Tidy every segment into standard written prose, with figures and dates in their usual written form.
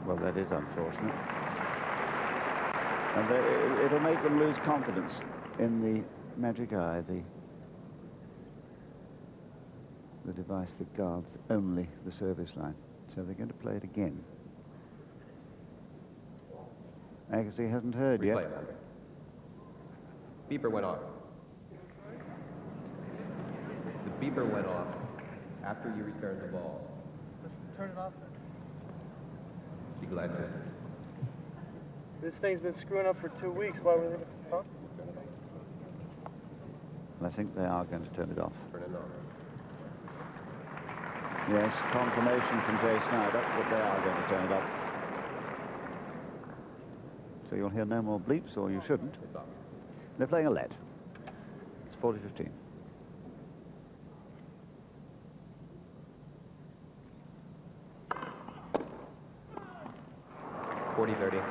Well, that is unfortunate. And it'll make them lose confidence in the magic eye, the device that guards only the service line. So they're going to play it again. Agassi hasn't heard yet. Beeper went off. The beeper went off after you returned the ball. Just turn it off then. Be glad to. This thing's been screwing up for 2 weeks. Why would it? Huh? I think they are going to turn it off. Turn it on. Yes, confirmation from Jay Snyder that they are going to turn it off. So you'll hear no more bleeps, or you shouldn't. It's off. They're playing a lead. It's 40-15. $40-30.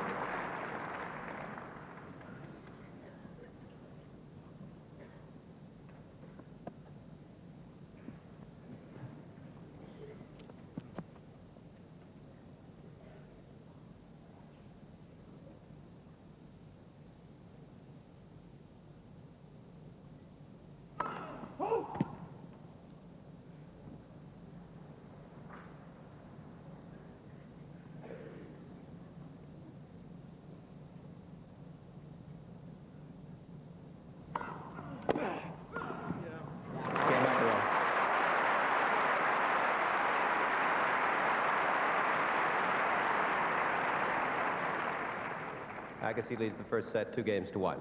Agassi leads the first set 2-1.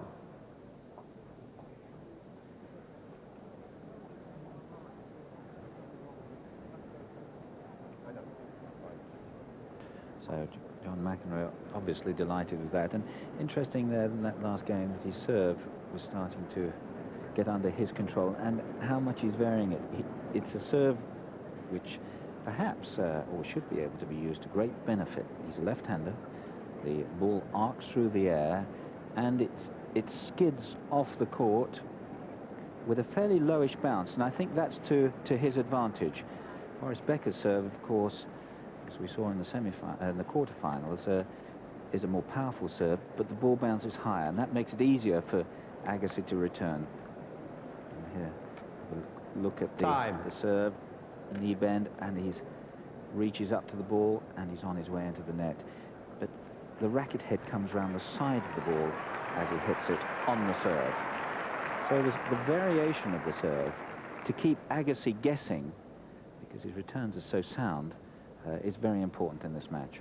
So John McEnroe obviously delighted with that. And interesting there in that last game that his serve was starting to get under his control, and how much he's varying it. It's a serve which perhaps, or should be able to be used to great benefit. He's a left-hander. The ball arcs through the air, and it skids off the court with a fairly lowish bounce, and I think that's to his advantage. Boris Becker's serve, of course, as we saw in the quarterfinals, is a more powerful serve, but the ball bounces higher, and that makes it easier for Agassi to return. And here, look at the serve, knee bend, and he reaches up to the ball, and he's on his way into the net. But the racket head comes round the side of the ball as he hits it on the serve. So there's the variation of the serve to keep Agassi guessing, because his returns are so sound, is very important in this match.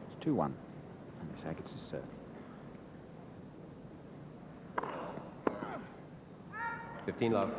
It's 2-1, and it's Agassi's serve. 15-love.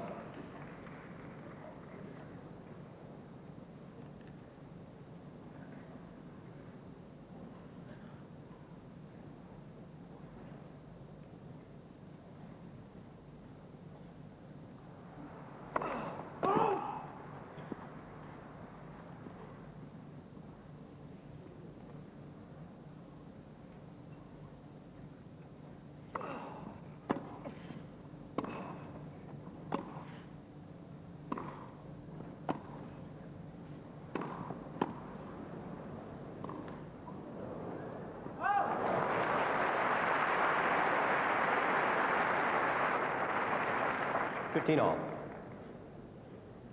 All.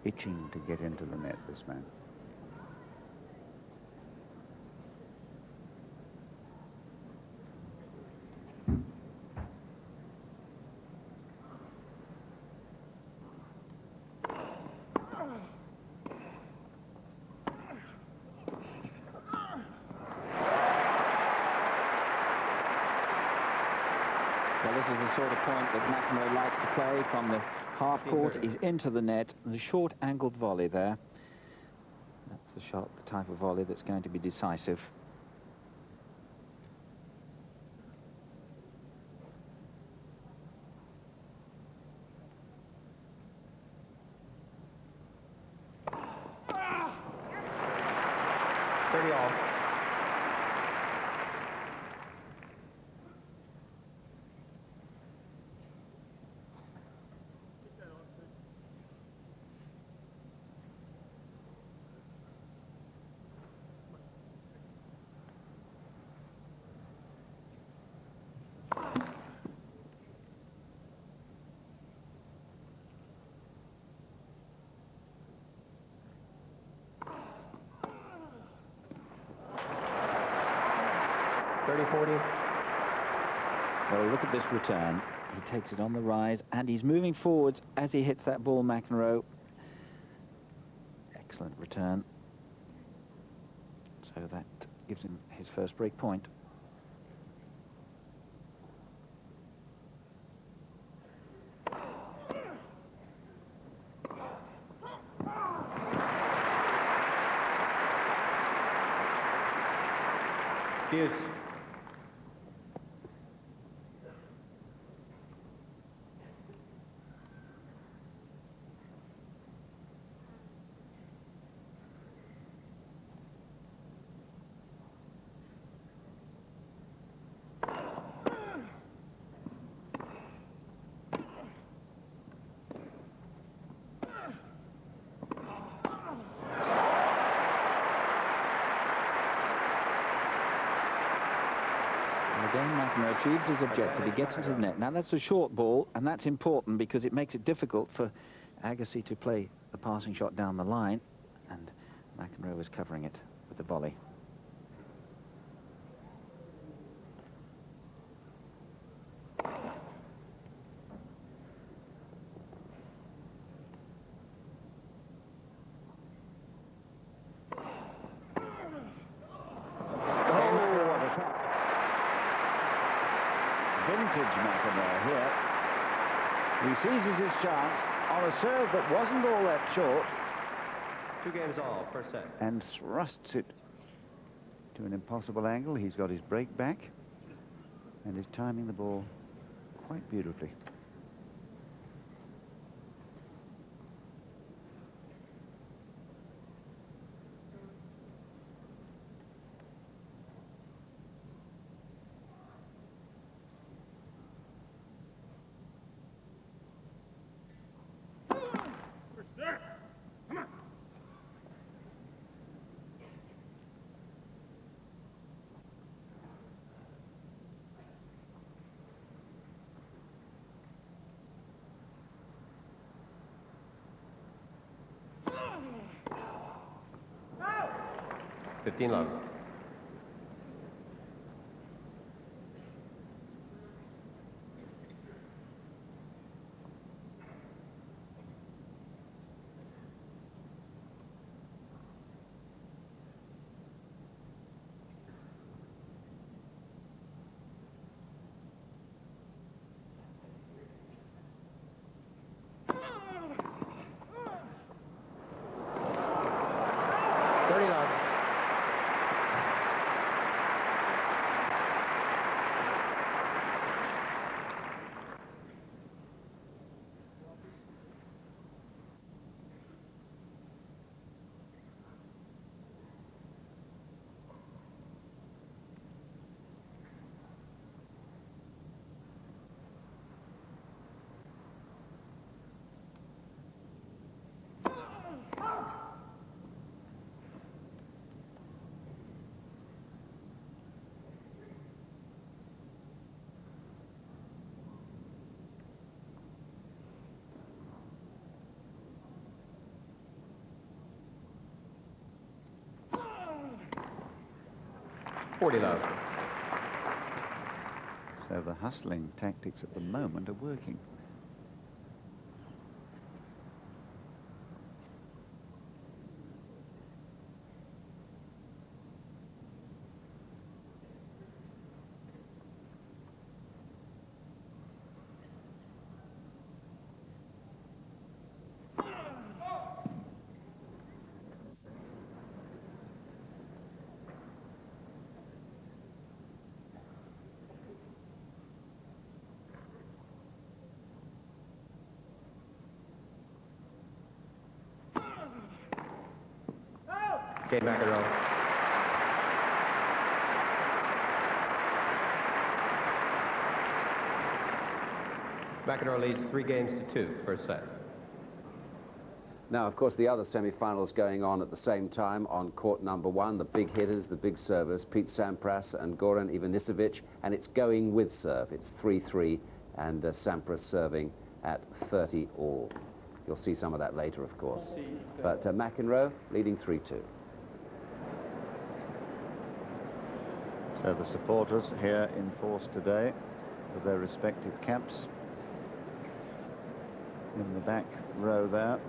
Itching to get into the net, this man. Well, this is the sort of point that McEnroe likes to play from the half court. He's into the net. The short angled volley there. That's the shot, the type of volley that's going to be decisive. All. 30-40. Well, look at this return. He takes it on the rise, and he's moving forwards as he hits that ball, McEnroe. Excellent return. So that gives him his first break point. Deuce. Again, McEnroe achieves his objective. He gets into the net. Now, that's a short ball, and that's important because it makes it difficult for Agassi to play the passing shot down the line, and McEnroe was covering it with the volley. Vintage McEnroe here. He seizes his chance on a serve that wasn't all that short. 2 games all, first set. And thrusts it to an impossible angle. He's got his break back and is timing the ball quite beautifully. No! 15 love. Love. So the hustling tactics at the moment are working. Jade McEnroe. McEnroe leads 3 games to 2, first set. Now, of course, the other semi-finals going on at the same time on court number 1, the big hitters, the big servers, Pete Sampras and Goran Ivanisevic, and it's going with serve. It's 3-3, and Sampras serving at 30 all. You'll see some of that later, of course. But McEnroe leading 3-2. So the supporters here in force today with their respective caps. In the back row there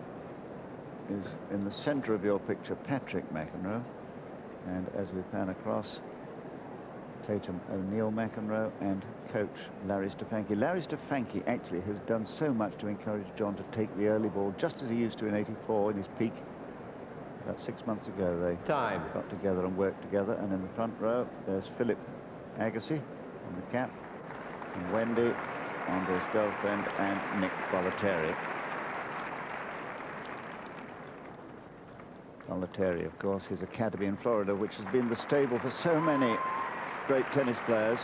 is, in the centre of your picture, Patrick McEnroe. And as we pan across, Tatum O'Neill McEnroe and coach Larry Stefanki. Larry Stefanki actually has done so much to encourage John to take the early ball, just as he used to in '84 in his peak. About 6 months ago they got together and worked together. And in the front row there's Philip Agassi on the cap, and Wendy and his girlfriend, and Nick Bollettieri. Bollettieri, of course, his academy in Florida, which has been the stable for so many great tennis players.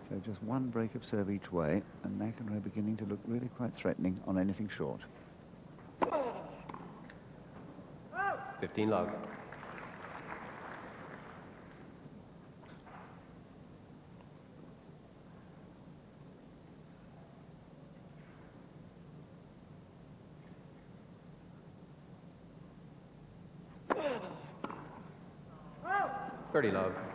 So just one break of serve each way, and McEnroe beginning to look really quite threatening on anything short. 15 love. Oh. 30 love. Oh.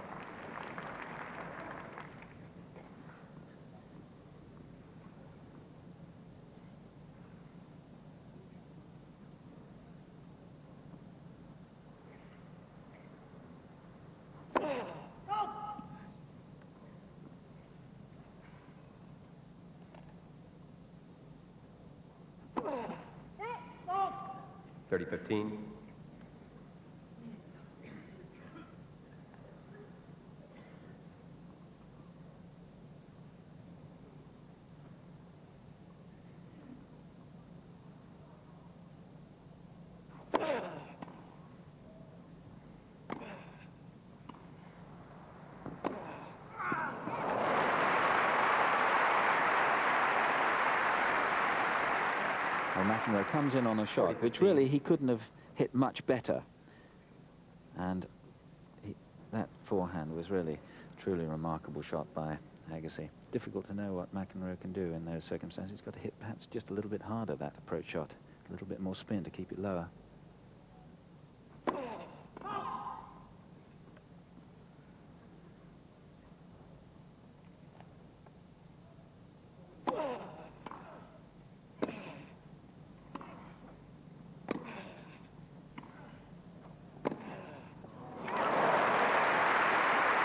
30-15. Well, McEnroe comes in on a shot which really he couldn't have hit much better, and that forehand was really truly remarkable shot by Agassi. Difficult to know what McEnroe can do in those circumstances. He's got to hit perhaps just a little bit harder, that approach shot, a little bit more spin to keep it lower.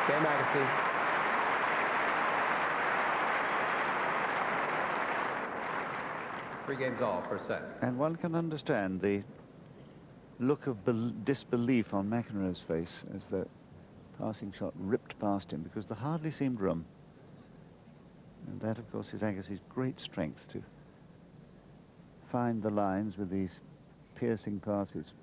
Game Agassi. Three games all, first set. And one can understand the look of disbelief on McEnroe's face as the passing shot ripped past him, because there hardly seemed room. And that, of course, is Agassi's great strength, to find the lines with these piercing passes.